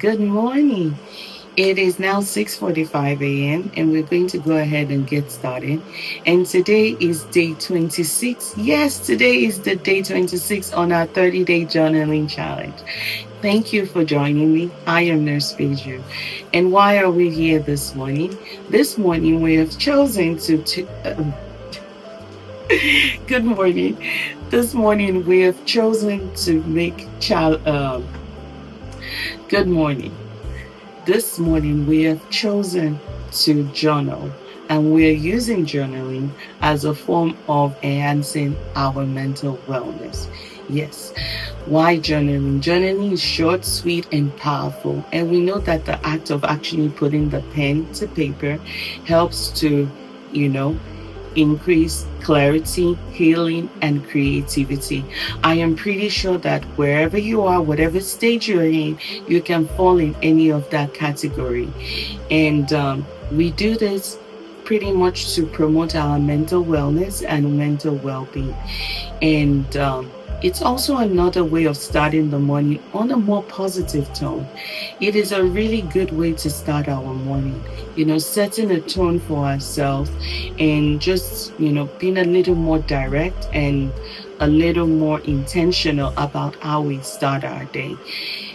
Good morning. It is now 6:45 a.m. and we're going to go ahead and get started. And today is day 26. Yes, today is the day 26 on our 30-day journaling challenge. Thank you for joining me. I am Nurse Peju. And why are we here this morning? This morning we have chosen good morning. This morning we have chosen to make good morning. This morning, we have chosen to journal, and we are using journaling as a form of enhancing our mental wellness. Yes. Why journaling? Journaling is short, sweet, and powerful. And we know that the act of actually putting the pen to paper helps to, you know, increase clarity, healing, and creativity. I am pretty sure that wherever you are, whatever stage you're in, you can fall in any of that category. And we do this pretty much to promote our mental wellness and mental well being. And it's also another way of starting the morning on a more positive tone. It is a really good way to start our morning, setting a tone for ourselves and just, being a little more direct and a little more intentional about how we start our day.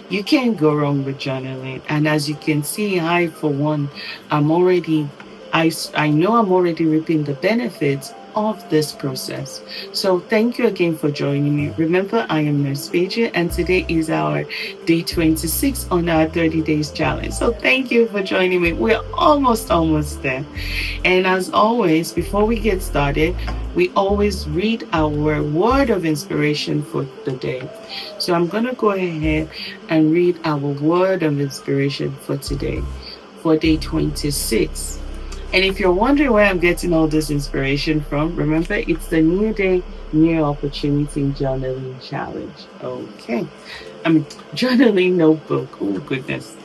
You can't go wrong with journaling. And as you can see, I, for one, I'm already I know I'm already reaping the benefits of this process. So thank you again for joining me. Remember, I am Nurse Peju, and today is our day 26 on our 30 days challenge. So thank you for joining me. We're almost there. And as always, before we get started, we always read our word of inspiration for the day. So I'm going to go ahead and read our word of inspiration for today, for day 26. And if you're wondering where I'm getting all this inspiration from, remember it's the New Day, New Opportunity Journaling Challenge. Okay. Journaling notebook. Oh, goodness.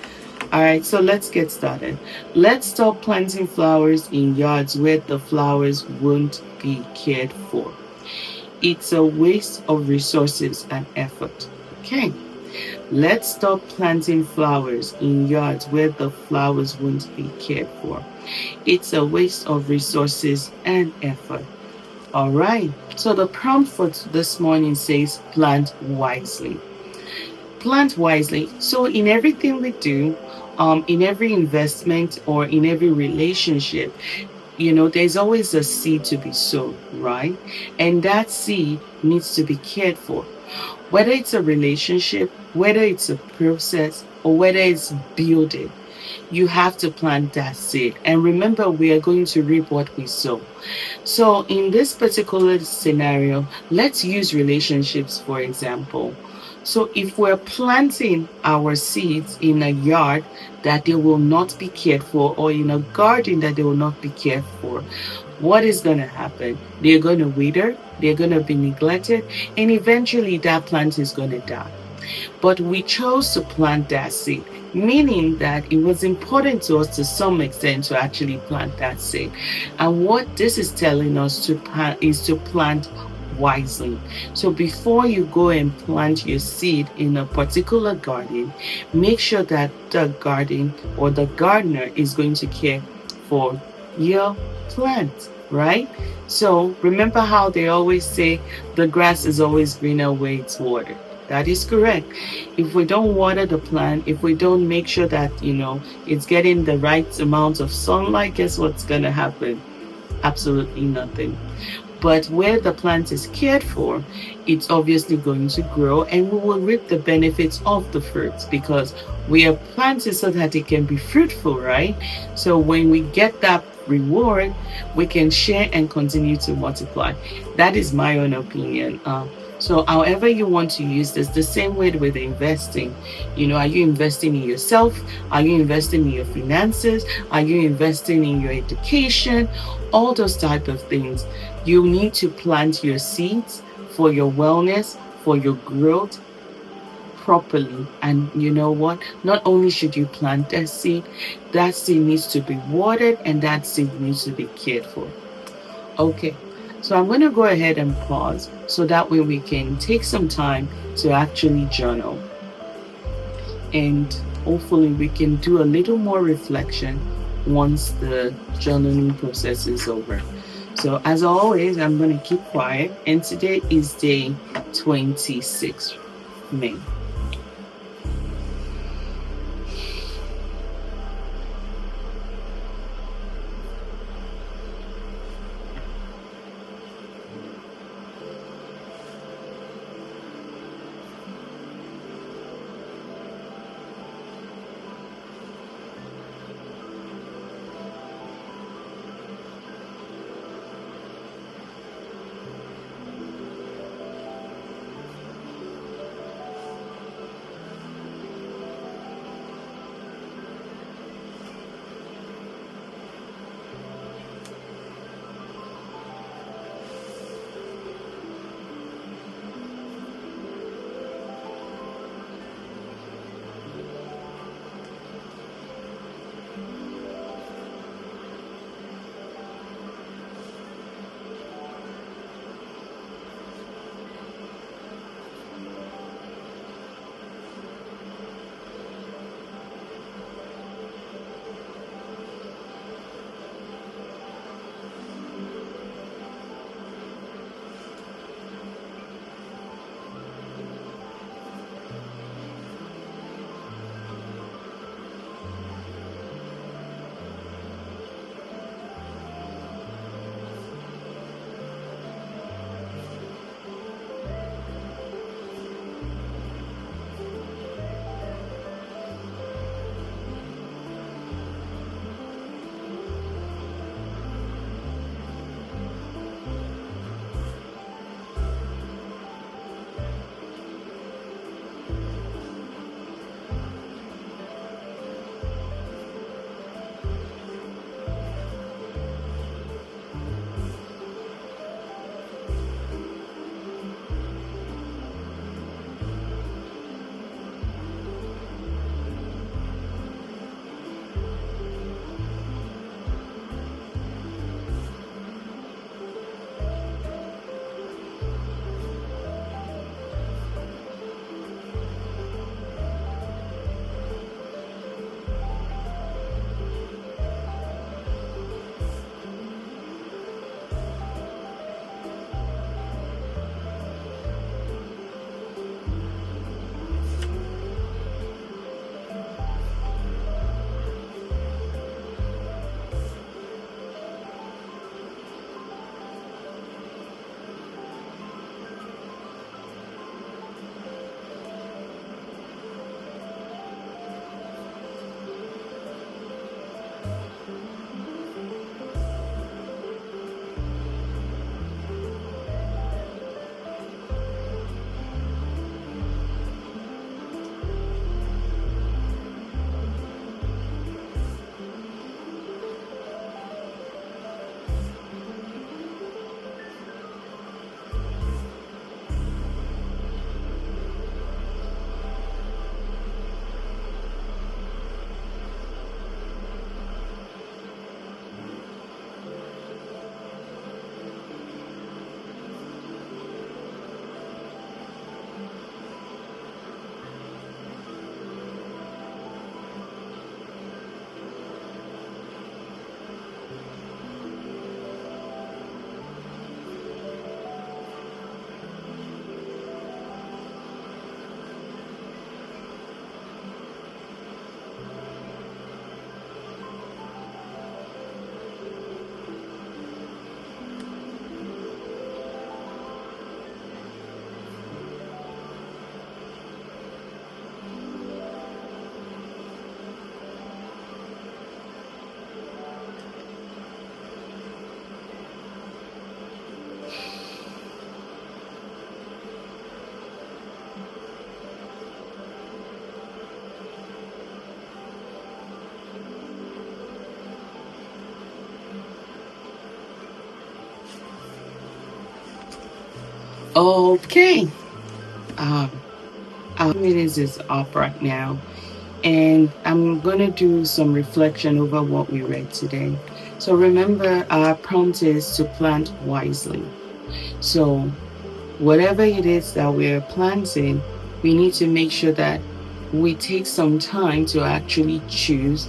All right, so let's get started. Let's stop planting flowers in yards where the flowers won't be cared for. It's a waste of resources and effort. Okay. Let's stop planting flowers in yards where the flowers won't be cared for. It's a waste of resources and effort. All right. So the prompt for this morning says plant wisely. Plant wisely. So in everything we do, in every investment or in every relationship, there's always a seed to be sown, right? And that seed needs to be cared for. Whether it's a relationship, whether it's a process, or whether it's building, you have to plant that seed. And remember, we are going to reap what we sow. So in this particular scenario, let's use relationships, for example. So if we're planting our seeds in a yard that they will not be cared for, or in a garden that they will not be cared for, what is going to happen? They're going to wither, they're going to be neglected, and eventually that plant is going to die. But we chose to plant that seed, meaning that it was important to us to some extent to actually plant that seed. And what this is telling us to plant is to plant wisely. So before you go and plant your seed in a particular garden, make sure that the garden or the gardener is going to care for your plant, right? So remember how they always say the grass is always greener where it's watered. That is correct. If we don't water the plant, if we don't make sure that, it's getting the right amount of sunlight, guess what's going to happen? Absolutely nothing. But where the plant is cared for, it's obviously going to grow and we will reap the benefits of the fruits because we are planted so that it can be fruitful, right? So when we get that reward, we can share and continue to multiply. That is my own opinion. So however you want to use this, the same way with investing. Are you investing in yourself? Are you investing in your finances? Are you investing in your education? All those type of things. You need to plant your seeds for your wellness, for your growth properly. And you know what? Not only should you plant that seed needs to be watered and that seed needs to be cared for. Okay, so I'm going to go ahead and pause so that way we can take some time to actually journal. And hopefully we can do a little more reflection once the journaling process is over. So as always, I'm going to keep quiet, and today is day 26, May. Okay. Um, our minutes is up right now, and I'm gonna do some reflection over what we read today. So remember, our prompt is to plant wisely. So whatever it is that we're planting, we need to make sure that we take some time to actually choose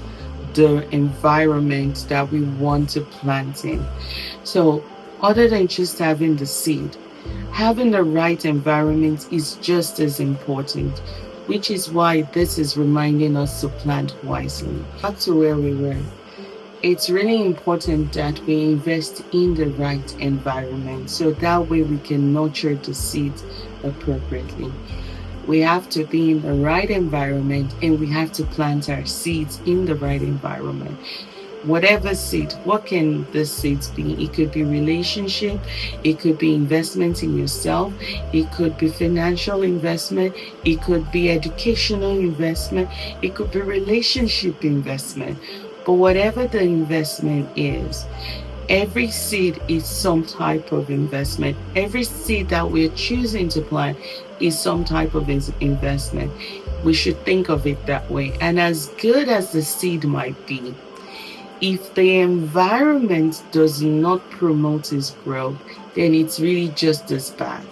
the environment that we want to plant in. So, other than just having the seed, having the right environment is just as important, which is why this is reminding us to plant wisely. Back to where we were. It's really important that we invest in the right environment so that way we can nurture the seeds appropriately. We have to be in the right environment and we have to plant our seeds in the right environment. Whatever seed, what can the seeds be? It could be relationship, it could be investment in yourself, it could be financial investment, it could be educational investment, it could be relationship investment. But whatever the investment is, every seed is some type of investment. Every seed that we're choosing to plant is some type of investment. We should think of it that way. And as good as the seed might be, if the environment does not promote its growth, then it's really just as bad.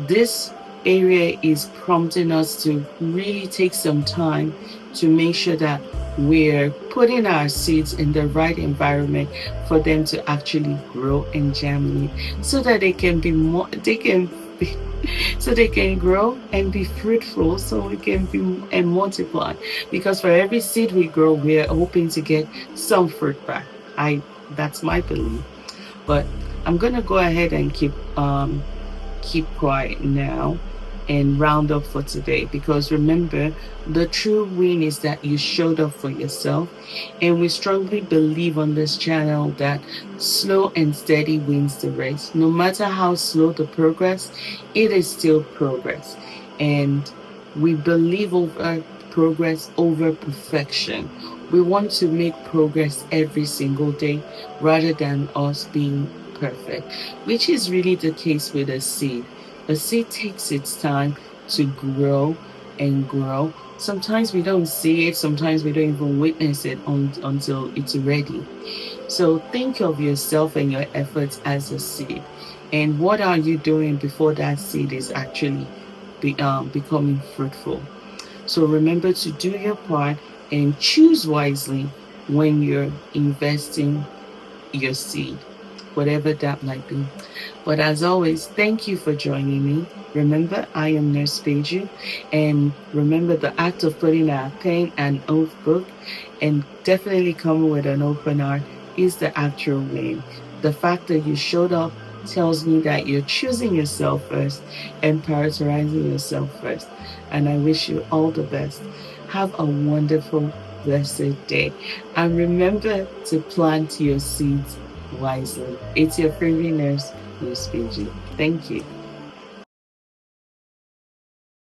This area is prompting us to really take some time to make sure that we're putting our seeds in the right environment for them to actually grow and germinate so that they can be more they can be, so they can grow and be fruitful so we can be and multiply, because for every seed we grow we're hoping to get some fruit back. I That's my belief. But I'm gonna go ahead and keep quiet now and round up for today, because remember, the true win is that you showed up for yourself, and we strongly believe on this channel that slow and steady wins the race. No matter how slow the progress, it is still progress, and we believe over progress over perfection. We want to make progress every single day rather than us being perfect, which is really the case with a seed. A seed takes its time to grow and grow. Sometimes we don't see it, sometimes we don't even witness it until it's ready. So think of yourself and your efforts as a seed. And what are you doing before that seed is actually becoming fruitful? So remember to do your part and choose wisely when you're investing your seed, whatever that might be. But as always, thank you for joining me. Remember, I am Nurse Peju, and remember the act of putting a pen and notebook and definitely coming with an open heart is the actual win. The fact that you showed up tells me that you're choosing yourself first and prioritizing yourself first. And I wish you all the best. Have a wonderful, blessed day. And remember to plant your seeds wisely. It's your favorite nurse, Miss Peju. Thank you.